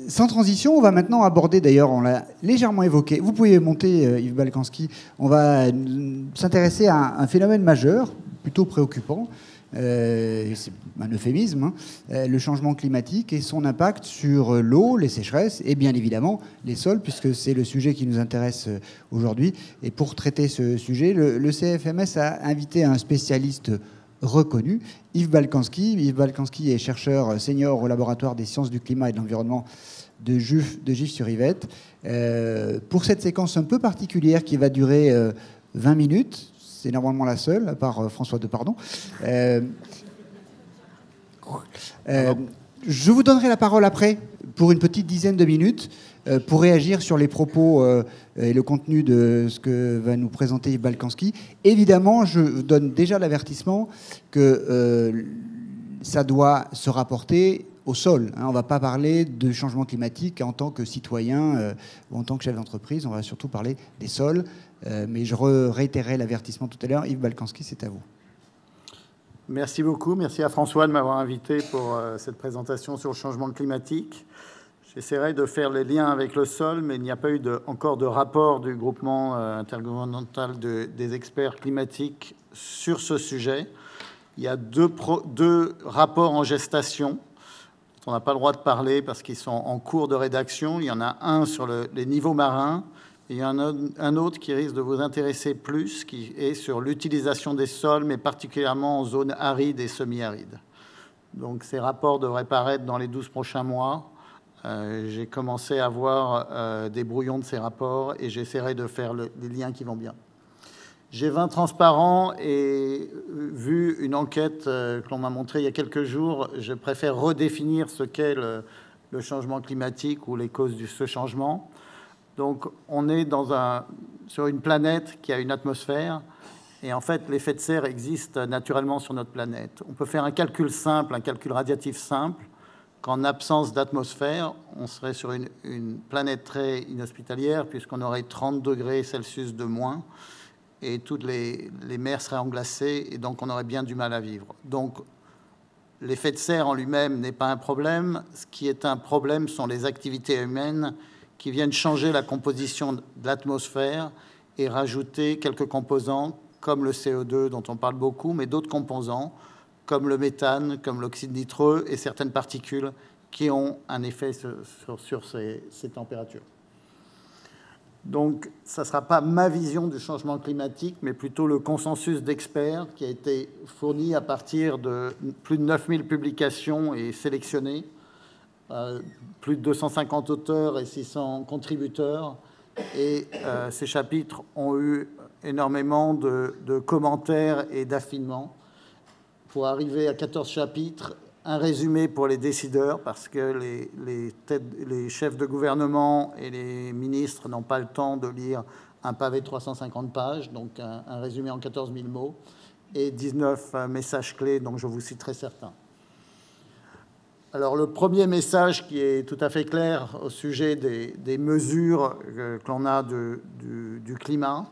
sans transition, on va maintenant aborder, d'ailleurs, on l'a légèrement évoqué, vous pouvez monter, Yves Balkanski, on va s'intéresser à un phénomène majeur, plutôt préoccupant, c'est un euphémisme, hein, le changement climatique et son impact sur l'eau, les sécheresses et bien évidemment les sols, puisque c'est le sujet qui nous intéresse aujourd'hui. Et pour traiter ce sujet, le CFMS a invité un spécialiste reconnu, Yves Balkanski. Yves Balkanski est chercheur senior au laboratoire des sciences du climat et de l'environnement de Gif-sur-Yvette. Pour cette séquence un peu particulière qui va durer 20 minutes, c'est normalement la seule, à part François Depardon. Je vous donnerai la parole après, pour une petite dizaine de minutes, pour réagir sur les propos et le contenu de ce que va nous présenter Yves Balkanski. Évidemment, je donne déjà l'avertissement que ça doit se rapporter au sol. Hein. On ne va pas parler de changement climatique en tant que citoyen ou en tant que chef d'entreprise. On va surtout parler des sols. Mais je réitérerai l'avertissement tout à l'heure. Yves Balkanski, c'est à vous. Merci beaucoup. Merci à François de m'avoir invité pour cette présentation sur le changement climatique. J'essaierai de faire les liens avec le sol, mais il n'y a pas eu encore de rapport du groupement intergouvernemental des experts climatiques sur ce sujet. Il y a deux rapports en gestation dont on n'a pas le droit de parler parce qu'ils sont en cours de rédaction. Il y en a un sur les niveaux marins. Et il y en a un autre qui risque de vous intéresser plus, qui est sur l'utilisation des sols, mais particulièrement en zone aride et semi-aride. Donc ces rapports devraient paraître dans les 12 prochains mois. J'ai commencé à voir des brouillons de ces rapports et j'essaierai de faire les liens qui vont bien. G20 transparent et vu une enquête que l'on m'a montrée il y a quelques jours, je préfère redéfinir ce qu'est le changement climatique ou les causes de ce changement. Donc, on est sur une planète qui a une atmosphère. Et en fait, l'effet de serre existe naturellement sur notre planète. On peut faire un calcul simple, un calcul radiatif simple, qu'en absence d'atmosphère, on serait sur une planète très inhospitalière, puisqu'on aurait 30 degrés Celsius de moins, et toutes les mers seraient englacées, et donc on aurait bien du mal à vivre. Donc, l'effet de serre en lui-même n'est pas un problème. Ce qui est un problème sont les activités humaines qui viennent changer la composition de l'atmosphère et rajouter quelques composants, comme le CO2 dont on parle beaucoup, mais d'autres composants, comme le méthane, comme l'oxyde nitreux et certaines particules qui ont un effet sur ces températures. Donc, ça ne sera pas ma vision du changement climatique, mais plutôt le consensus d'experts qui a été fourni à partir de plus de 9000 publications et sélectionnées. Plus de 250 auteurs et 600 contributeurs. Et ces chapitres ont eu énormément de commentaires et d'affinements. Pour arriver à 14 chapitres, un résumé pour les décideurs, parce que les chefs de gouvernement et les ministres n'ont pas le temps de lire un pavé de 350 pages, donc un résumé en 14 000 mots, et 19 messages clés, dont je vous citerai certains. Alors, le premier message qui est tout à fait clair au sujet des mesures que l'on a du climat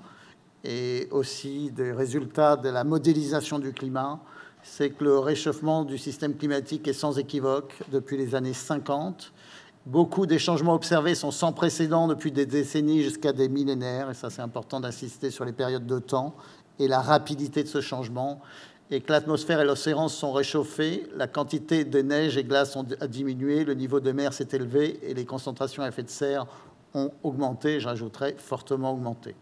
et aussi des résultats de la modélisation du climat, c'est que le réchauffement du système climatique est sans équivoque depuis les années 50. Beaucoup des changements observés sont sans précédent depuis des décennies jusqu'à des millénaires, et ça c'est important d'insister sur les périodes de temps et la rapidité de ce changement, et que l'atmosphère et l'océan se sont réchauffés, la quantité de neige et glace a diminué, le niveau de mer s'est élevé et les concentrations à effet de serre ont augmenté, j'ajouterais fortement augmenté.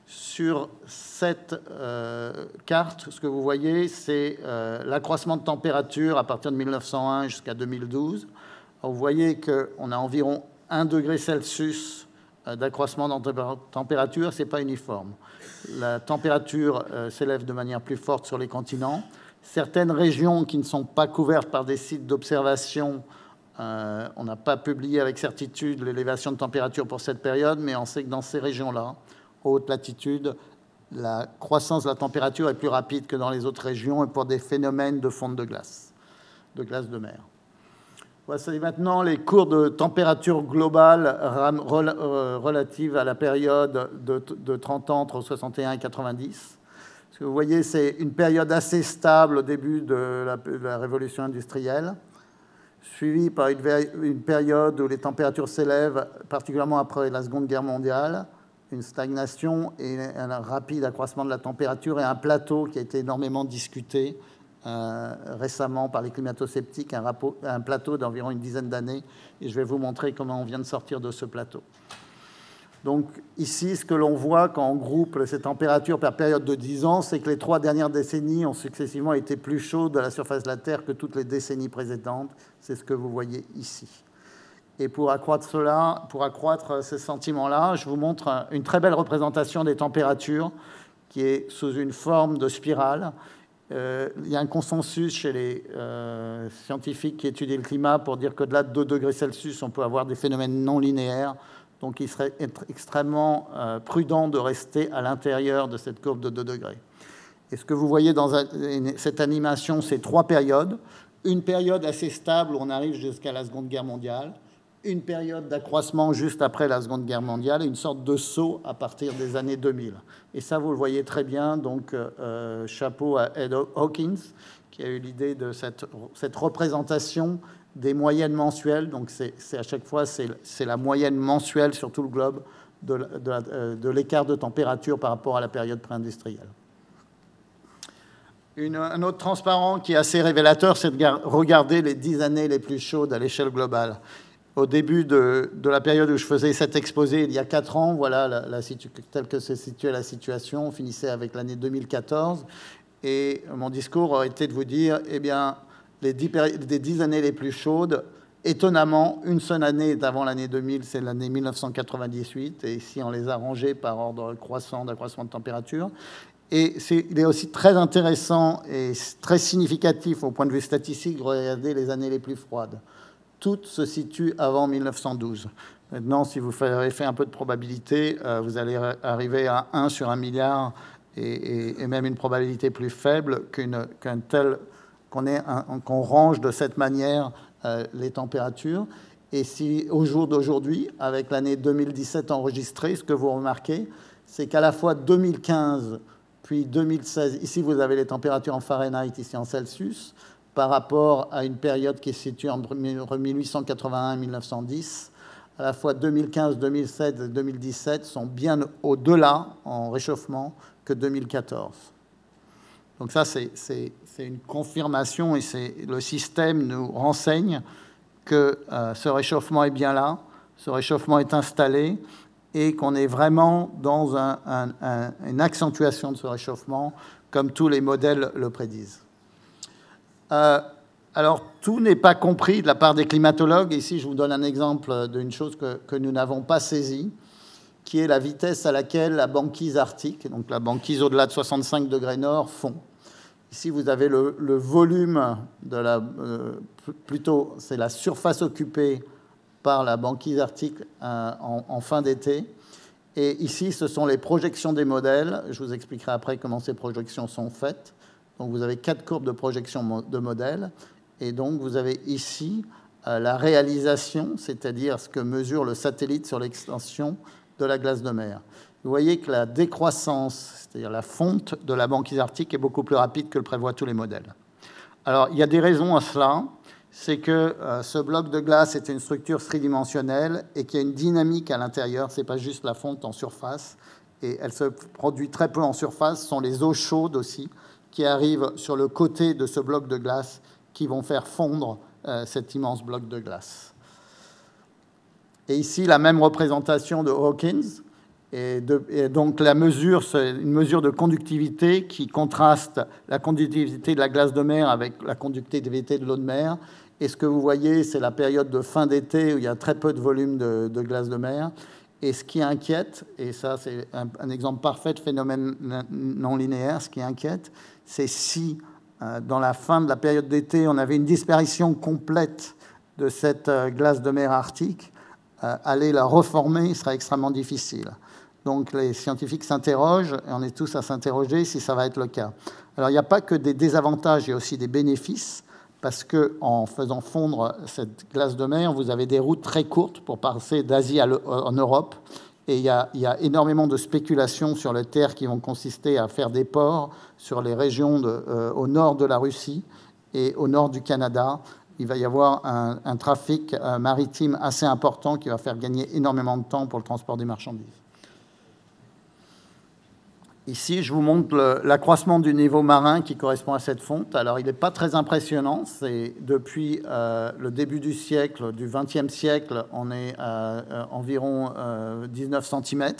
Sur cette carte, ce que vous voyez, c'est l'accroissement de température à partir de 1901 jusqu'à 2012. Alors, vous voyez qu'on a environ 1 degré Celsius d'accroissement de température, ce n'est pas uniforme. La température s'élève de manière plus forte sur les continents. Certaines régions qui ne sont pas couvertes par des sites d'observation, on n'a pas publié avec certitude l'élévation de température pour cette période, mais on sait que dans ces régions-là, haute latitude, la croissance de la température est plus rapide que dans les autres régions et pour des phénomènes de fonte de glace de mer. Voici maintenant les courbes de température globale relatives à la période de 30 ans entre 61 et 90. Ce que vous voyez, c'est une période assez stable au début de la révolution industrielle. suivi par une période où les températures s'élèvent, particulièrement après la Seconde Guerre mondiale, une stagnation et un rapide accroissement de la température et un plateau qui a été énormément discuté récemment par les climato-sceptiques, un plateau d'environ une dizaine d'années. Et je vais vous montrer comment on vient de sortir de ce plateau. Donc ici, ce que l'on voit quand on groupe ces températures par période de 10 ans, c'est que les 3 dernières décennies ont successivement été plus chaudes à la surface de la Terre que toutes les décennies précédentes. C'est ce que vous voyez ici. Et pour accroître cela, pour accroître ce sentiment-là, je vous montre une très belle représentation des températures qui est sous une forme de spirale. Il y a un consensus chez les scientifiques qui étudient le climat pour dire qu'au-delà de 2 degrés Celsius, on peut avoir des phénomènes non linéaires. Donc, il serait extrêmement prudent de rester à l'intérieur de cette courbe de 2 degrés. Et ce que vous voyez dans cette animation, c'est 3 périodes. Une période assez stable où on arrive jusqu'à la Seconde Guerre mondiale. Une période d'accroissement juste après la Seconde Guerre mondiale et une sorte de saut à partir des années 2000. Et ça, vous le voyez très bien. Donc, chapeau à Ed Hawkins, qui a eu l'idée de cette représentation des moyennes mensuelles. Donc, c'est à chaque fois, c'est la moyenne mensuelle sur tout le globe de l'écart de température par rapport à la période pré-industrielle. Un autre transparent qui est assez révélateur, c'est de regarder les 10 années les plus chaudes à l'échelle globale. Au début de la période où je faisais cet exposé, il y a 4 ans, voilà telle que se situait la situation. On finissait avec l'année 2014. Et mon discours aurait été de vous dire, eh bien, les 10 années les plus chaudes, étonnamment, une seule année est avant l'année 2000, c'est l'année 1998. Et ici, on les a rangées par ordre croissant d'accroissement de température. Et il est aussi très intéressant et très significatif au point de vue statistique de regarder les années les plus froides. Toutes se situent avant 1912. Maintenant, si vous avez fait un peu de probabilité, vous allez arriver à 1 sur 1 milliard et même une probabilité plus faible qu'on range de cette manière les températures. Et si au jour d'aujourd'hui, avec l'année 2017 enregistrée, ce que vous remarquez, c'est qu'à la fois 2015 puis 2016, ici vous avez les températures en Fahrenheit, ici en Celsius, par rapport à une période qui est située entre 1881 et 1910, à la fois 2015, 2016 et 2017 sont bien au-delà en réchauffement que 2014. Donc ça, c'est une confirmation et le système nous renseigne que ce réchauffement est bien là, ce réchauffement est installé et qu'on est vraiment dans une accentuation de ce réchauffement, comme tous les modèles le prédisent. Alors, tout n'est pas compris de la part des climatologues. Ici, je vous donne un exemple d'une chose que nous n'avons pas saisie, qui est la vitesse à laquelle la banquise arctique, donc la banquise au-delà de 65 degrés nord, fond. Ici, vous avez le volume plutôt, c'est la surface occupée par la banquise arctique en fin d'été. Et ici, ce sont les projections des modèles. Je vous expliquerai après comment ces projections sont faites. Donc, vous avez 4 courbes de projection de modèles. Et donc, vous avez ici la réalisation, c'est-à-dire ce que mesure le satellite sur l'extension de la glace de mer. Vous voyez que la décroissance, c'est-à-dire la fonte de la banquise arctique, est beaucoup plus rapide que le prévoient tous les modèles. Alors, il y a des raisons à cela. C'est que ce bloc de glace est une structure tridimensionnelle et qu'il y a une dynamique à l'intérieur. Ce n'est pas juste la fonte en surface. Et elle se produit très peu en surface. Ce sont les eaux chaudes aussi qui arrivent sur le côté de ce bloc de glace qui vont faire fondre cet immense bloc de glace. Et ici, la même représentation de Hawkins. Et donc, la mesure, c'est une mesure de conductivité qui contraste la conductivité de la glace de mer avec la conductivité de l'eau de mer. Et ce que vous voyez, c'est la période de fin d'été où il y a très peu de volume de glace de mer. Et ce qui inquiète, et ça c'est un exemple parfait de phénomène non linéaire, ce qui inquiète, c'est si dans la fin de la période d'été, on avait une disparition complète de cette glace de mer arctique, aller la reformer sera extrêmement difficile. Donc les scientifiques s'interrogent, et on est tous à s'interroger si ça va être le cas. Alors il n'y a pas que des désavantages, il y a aussi des bénéfices, parce qu'en faisant fondre cette glace de mer, vous avez des routes très courtes pour passer d'Asie en Europe, et il y a énormément de spéculations sur les terres qui vont consister à faire des ports sur les régions au nord de la Russie et au nord du Canada, il va y avoir un trafic maritime assez important qui va faire gagner énormément de temps pour le transport des marchandises. Ici, je vous montre l'accroissement du niveau marin qui correspond à cette fonte. Alors, il n'est pas très impressionnant. C'est depuis le début du siècle, du XXe siècle, on est à environ 19 cm.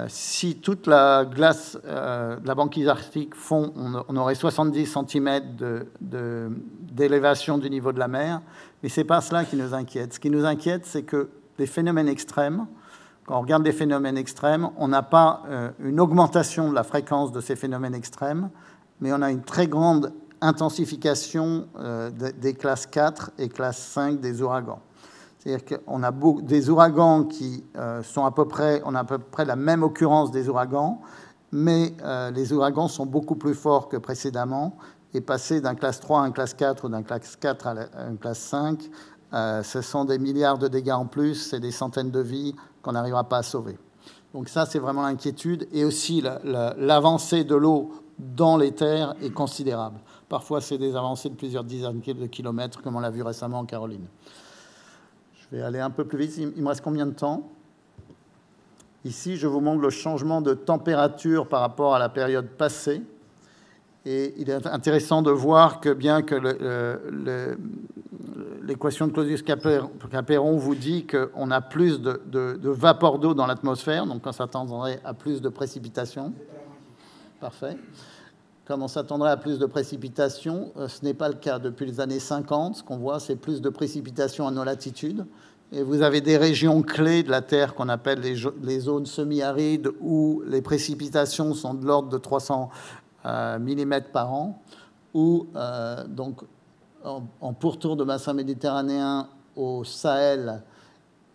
Si toute la glace de la banquise arctique fond, on aurait 70 cm d'élévation du niveau de la mer. Mais ce n'est pas cela qui nous inquiète. Ce qui nous inquiète, c'est que les phénomènes extrêmes, quand on regarde les phénomènes extrêmes, on n'a pas une augmentation de la fréquence de ces phénomènes extrêmes, mais on a une très grande intensification des classes 4 et classe 5 des ouragans. C'est-à-dire qu'on a des ouragans qui sont à peu près, on a à peu près la même occurrence des ouragans, mais les ouragans sont beaucoup plus forts que précédemment, et passer d'un classe 3 à un classe 4 ou d'un classe 4 à une classe 5, ce sont des milliards de dégâts en plus, c'est des centaines de vies qu'on n'arrivera pas à sauver. Donc ça, c'est vraiment l'inquiétude. Et aussi, l'avancée de l'eau dans les terres est considérable. Parfois, c'est des avancées de plusieurs dizaines de kilomètres, comme on l'a vu récemment en Caroline. Je vais aller un peu plus vite. Il me reste combien de temps? Ici, je vous montre le changement de température par rapport à la période passée. Et il est intéressant de voir que bien que l'équation de Clausius-Clapeyron vous dit qu'on a plus de vapeur d'eau dans l'atmosphère, donc on s'attendrait à plus de précipitations. Parfait. Comme on s'attendrait à plus de précipitations, ce n'est pas le cas. Depuis les années 50, ce qu'on voit, c'est plus de précipitations à nos latitudes. Et vous avez des régions clés de la Terre qu'on appelle les zones semi-arides où les précipitations sont de l'ordre de 300 mm par an, ou donc en pourtour de bassin méditerranéen au Sahel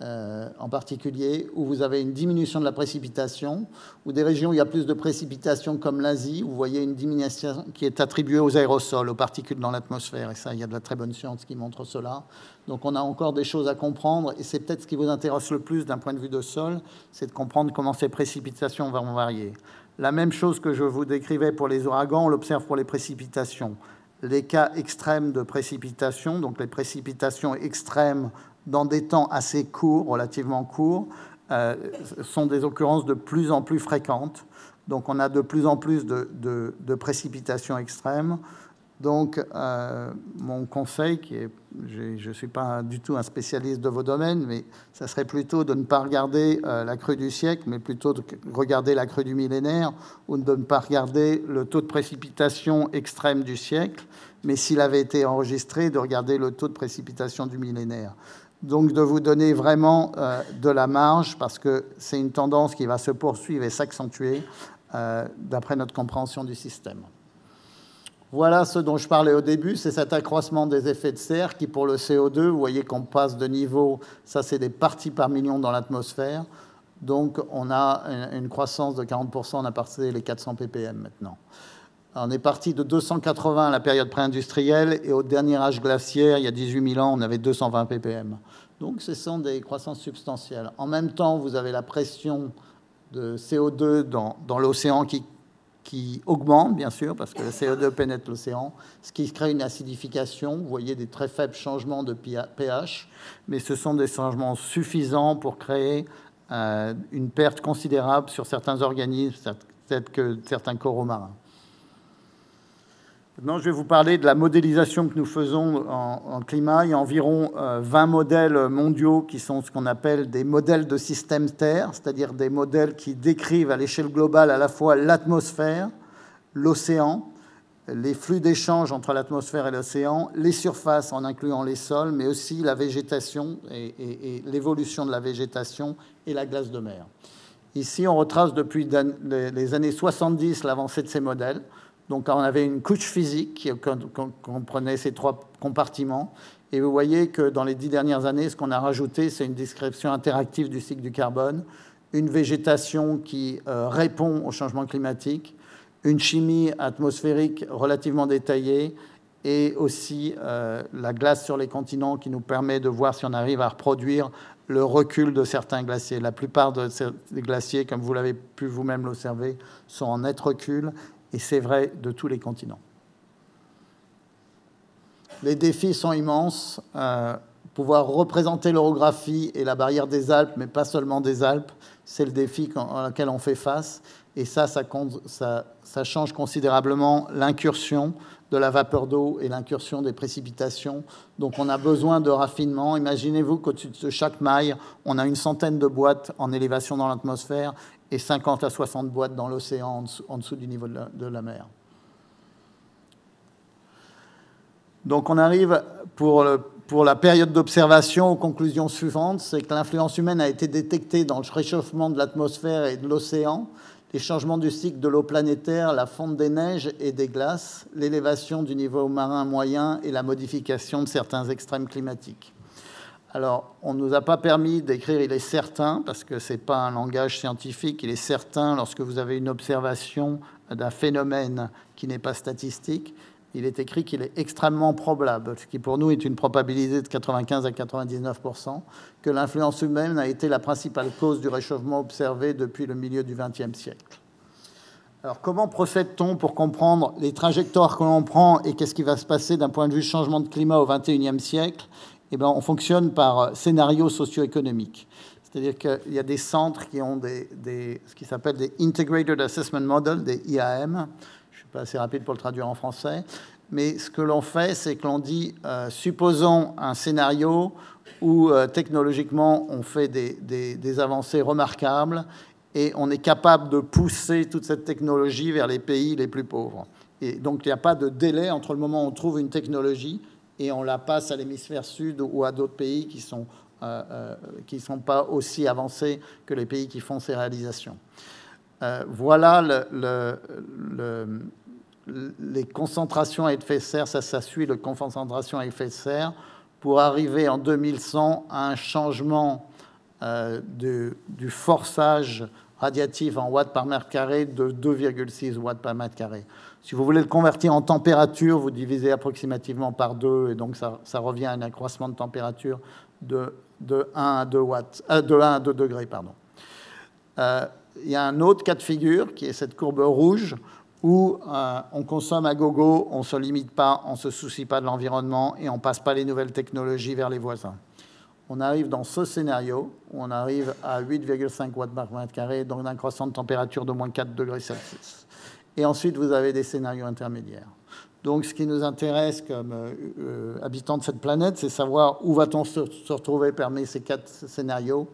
en particulier, où vous avez une diminution de la précipitation, ou des régions où il y a plus de précipitations comme l'Asie, où vous voyez une diminution qui est attribuée aux aérosols, aux particules dans l'atmosphère. Et ça, il y a de la très bonne science qui montre cela. Donc on a encore des choses à comprendre, et c'est peut-être ce qui vous intéresse le plus d'un point de vue de sol, c'est de comprendre comment ces précipitations vont varier. La même chose que je vous décrivais pour les ouragans, on l'observe pour les précipitations. Les cas extrêmes de précipitation, donc les précipitations extrêmes dans des temps assez courts, relativement courts, sont des occurrences de plus en plus fréquentes. Donc on a de plus en plus de précipitations extrêmes. Donc mon conseil, je ne suis pas du tout un spécialiste de vos domaines, mais ça serait plutôt de ne pas regarder la crue du siècle, mais plutôt de regarder la crue du millénaire, ou de ne pas regarder le taux de précipitation extrême du siècle, mais s'il avait été enregistré, de regarder le taux de précipitation du millénaire. Donc de vous donner vraiment de la marge, parce que c'est une tendance qui va se poursuivre et s'accentuer d'après notre compréhension du système. Voilà ce dont je parlais au début, c'est cet accroissement des effets de serre qui, pour le CO2, vous voyez qu'on passe de niveau, ça c'est des parties par million dans l'atmosphère, donc on a une croissance de 40%, on a passé les 400 ppm maintenant. On est parti de 280 à la période pré-industrielle, et au dernier âge glaciaire, il y a 18 000 ans, on avait 220 ppm. Donc ce sont des croissances substantielles. En même temps, vous avez la pression de CO2 dans l'océan qui augmente, bien sûr, parce que le CO2 pénètre l'océan, ce qui crée une acidification. Vous voyez des très faibles changements de pH, mais ce sont des changements suffisants pour créer une perte considérable sur certains organismes, peut-être que certains coraux marins. Maintenant, je vais vous parler de la modélisation que nous faisons en climat. Il y a environ 20 modèles mondiaux qui sont ce qu'on appelle des modèles de système Terre, c'est-à-dire des modèles qui décrivent à l'échelle globale à la fois l'atmosphère, l'océan, les flux d'échange entre l'atmosphère et l'océan, les surfaces en incluant les sols, mais aussi la végétation et l'évolution de la végétation et la glace de mer. Ici, on retrace depuis les années 70 l'avancée de ces modèles. Donc, on avait une couche physique qui comprenait ces trois compartiments. Et vous voyez que dans les 10 dernières années, ce qu'on a rajouté, c'est une description interactive du cycle du carbone, une végétation qui répond au changement climatique, une chimie atmosphérique relativement détaillée, et aussi la glace sur les continents qui nous permet de voir si on arrive à reproduire le recul de certains glaciers. La plupart des glaciers, comme vous l'avez pu vous-même l'observer, sont en net recul. Et c'est vrai de tous les continents. Les défis sont immenses. Pouvoir représenter l'orographie et la barrière des Alpes, mais pas seulement des Alpes, c'est le défi auquel on fait face. Et ça change considérablement l'incursion de la vapeur d'eau et l'incursion des précipitations. Donc on a besoin de raffinement. Imaginez-vous qu'au-dessus de chaque maille, on a une centaine de boîtes en élévation dans l'atmosphère et 50 à 60 boîtes dans l'océan en dessous du niveau de la mer. Donc on arrive pour la période d'observation aux conclusions suivantes, c'est que l'influence humaine a été détectée dans le réchauffement de l'atmosphère et de l'océan, les changements du cycle de l'eau planétaire, la fonte des neiges et des glaces, l'élévation du niveau marin moyen et la modification de certains extrêmes climatiques. Alors, on ne nous a pas permis d'écrire « il est certain » parce que ce n'est pas un langage scientifique. Il est certain lorsque vous avez une observation d'un phénomène qui n'est pas statistique. Il est écrit qu'il est extrêmement probable, ce qui pour nous est une probabilité de 95 à 99%, que l'influence humaine a été la principale cause du réchauffement observé depuis le milieu du XXe siècle. Alors comment procède-t-on pour comprendre les trajectoires que l'on prend et qu'est-ce qui va se passer d'un point de vue changement de climat au XXIe siècle? Eh bien, on fonctionne par scénarios socio-économiques. C'est-à-dire qu'il y a des centres qui ont ce qui s'appelle des Integrated Assessment Models, des IAM. Je ne suis pas assez rapide pour le traduire en français. Mais ce que l'on fait, c'est que l'on dit, supposons un scénario où technologiquement on fait des avancées remarquables et on est capable de pousser toute cette technologie vers les pays les plus pauvres. Et donc il n'y a pas de délai entre le moment où on trouve une technologie et on la passe à l'hémisphère sud ou à d'autres pays qui sont pas aussi avancés que les pays qui font ces réalisations. Voilà les concentrations à effet de serre, ça suit les concentrations à effet de serre, pour arriver en 2100 à un changement du forçage radiatif en watts par mètre carré de 2,6 watts par mètre carré. Si vous voulez le convertir en température, vous divisez approximativement par 2, et donc ça revient à un accroissement de température de 1 à 2 watts, de 1 à 2 degrés. Pardon. Il y a un autre cas de figure, qui est cette courbe rouge, où on consomme à gogo, on ne se limite pas, on ne se soucie pas de l'environnement et on ne passe pas les nouvelles technologies vers les voisins. On arrive dans ce scénario, où on arrive à 8,5 watts par mètre carré, donc d'un croissant de température de moins 4 degrés Celsius. Et ensuite, vous avez des scénarios intermédiaires. Donc, ce qui nous intéresse comme habitants de cette planète, c'est savoir où va-t-on se retrouver parmi ces 4 scénarios.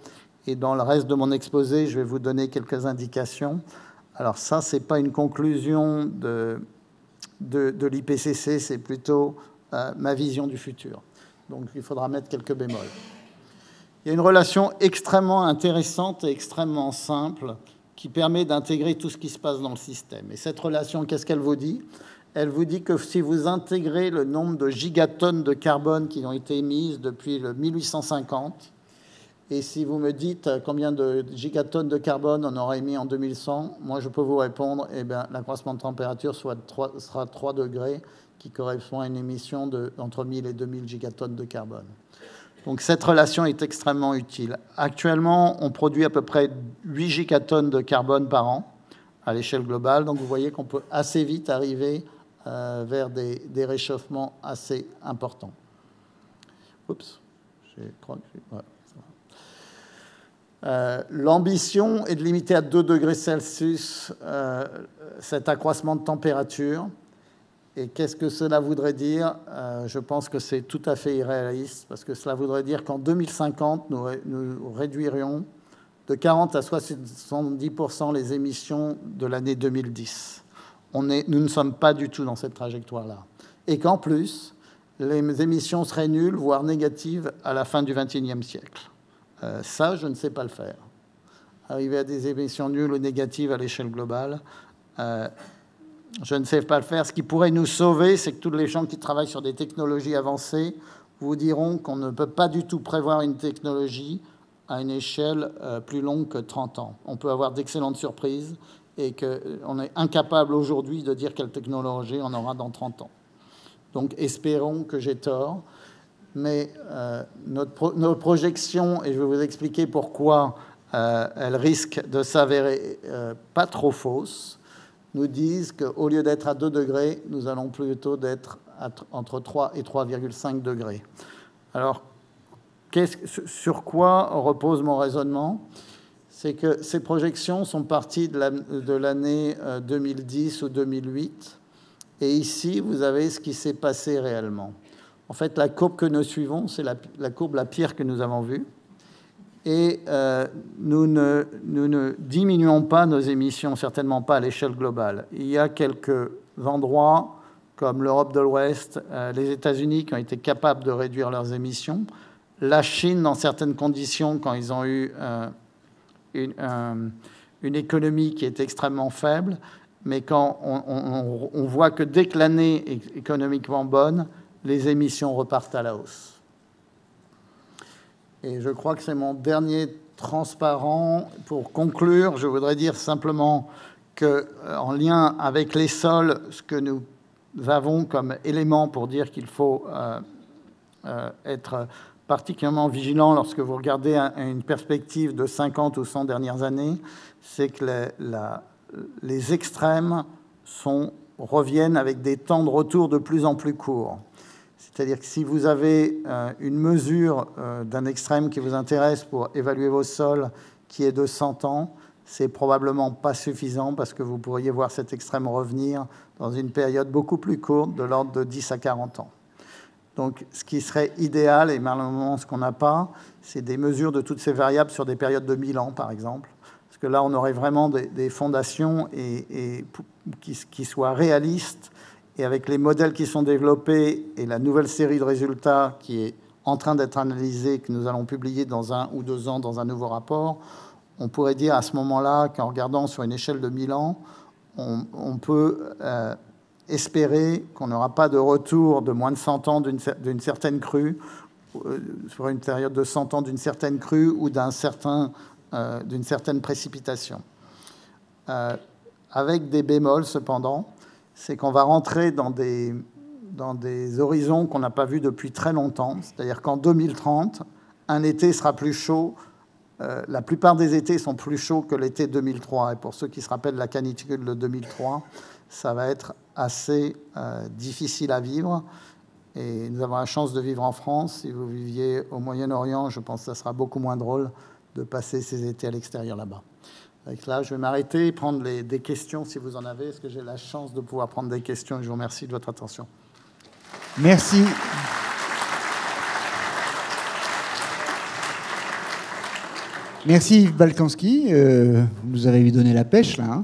Et dans le reste de mon exposé, je vais vous donner quelques indications. Alors ça, ce n'est pas une conclusion de l'IPCC, c'est plutôt ma vision du futur. Donc, il faudra mettre quelques bémols. Il y a une relation extrêmement intéressante et extrêmement simple qui permet d'intégrer tout ce qui se passe dans le système. Et cette relation, qu'est-ce qu'elle vous dit? Elle vous dit que si vous intégrez le nombre de gigatonnes de carbone qui ont été émises depuis le 1850, et si vous me dites combien de gigatonnes de carbone on aura émis en 2100, moi je peux vous répondre, eh bien, l'accroissement de température sera 3 degrés, qui correspond à une émission entre 1000 et 2000 gigatonnes de carbone. Donc cette relation est extrêmement utile. Actuellement, on produit à peu près 8 gigatonnes de carbone par an à l'échelle globale. Donc vous voyez qu'on peut assez vite arriver vers des réchauffements assez importants. Oups, je crois que... Ouais. L'ambition est de limiter à 2 degrés Celsius cet accroissement de température. Et qu'est-ce que cela voudrait dire? Je pense que c'est tout à fait irréaliste, parce que cela voudrait dire qu'en 2050, nous réduirions de 40 à 70% les émissions de l'année 2010. Nous ne sommes pas du tout dans cette trajectoire-là. Et qu'en plus, les émissions seraient nulles, voire négatives, à la fin du XXIe siècle. Ça, je ne sais pas le faire. Arriver à des émissions nulles ou négatives à l'échelle globale, je ne sais pas le faire. Ce qui pourrait nous sauver, c'est que tous les gens qui travaillent sur des technologies avancées vous diront qu'on ne peut pas du tout prévoir une technologie à une échelle plus longue que 30 ans. On peut avoir d'excellentes surprises et qu'on est incapable aujourd'hui de dire quelle technologie on aura dans 30 ans. Donc espérons que j'ai tort. Mais nos projections, et je vais vous expliquer pourquoi elles risquent de s'avérer pas trop fausses, nous disent qu'au lieu d'être à 2 degrés, nous allons plutôt être entre 3 et 3,5 degrés. Alors, sur quoi repose mon raisonnement? C'est que ces projections sont parties de l'année 2010 ou 2008. Et ici, vous avez ce qui s'est passé réellement. En fait, la courbe que nous suivons, c'est la courbe la pire que nous avons vue. Et nous ne diminuons pas nos émissions, certainement pas à l'échelle globale. Il y a quelques endroits, comme l'Europe de l'Ouest, les États-Unis, qui ont été capables de réduire leurs émissions. La Chine, dans certaines conditions, quand ils ont eu une économie qui est extrêmement faible, mais quand on voit que dès que l'année est économiquement bonne, les émissions repartent à la hausse. Et je crois que c'est mon dernier transparent. Pour conclure, je voudrais dire simplement qu'en lien avec les sols, ce que nous avons comme élément pour dire qu'il faut être particulièrement vigilant lorsque vous regardez une perspective de 50 ou 100 dernières années, c'est que les extrêmes reviennent avec des temps de retour de plus en plus courts. C'est-à-dire que si vous avez une mesure d'un extrême qui vous intéresse pour évaluer vos sols qui est de 100 ans, c'est probablement pas suffisant parce que vous pourriez voir cet extrême revenir dans une période beaucoup plus courte, de l'ordre de 10 à 40 ans. Donc, ce qui serait idéal, et malheureusement ce qu'on n'a pas, c'est des mesures de toutes ces variables sur des périodes de 1000 ans, par exemple. Parce que là, on aurait vraiment des fondations qui soient réalistes. Et avec les modèles qui sont développés et la nouvelle série de résultats qui est en train d'être analysée, que nous allons publier dans 1 ou 2 ans dans un nouveau rapport, on pourrait dire à ce moment-là qu'en regardant sur une échelle de 1000 ans, on peut espérer qu'on n'aura pas de retour de moins de 100 ans d'une certaine crue, sur une période de 100 ans d'une certaine crue ou d'une certaine précipitation. Avec des bémols, cependant, c'est qu'on va rentrer dans des horizons qu'on n'a pas vus depuis très longtemps. C'est-à-dire qu'en 2030, un été sera plus chaud. La plupart des étés sont plus chauds que l'été 2003. Et pour ceux qui se rappellent la canicule de 2003, ça va être assez difficile à vivre. Et nous avons la chance de vivre en France. Si vous viviez au Moyen-Orient, je pense que ça sera beaucoup moins drôle de passer ces étés à l'extérieur là-bas. Avec là, je vais m'arrêter et prendre des questions si vous en avez. Est-ce que j'ai la chance de pouvoir prendre des questions? Et je vous remercie de votre attention. Merci. Merci Yves Balkanski. Vous nous avez donné la pêche là.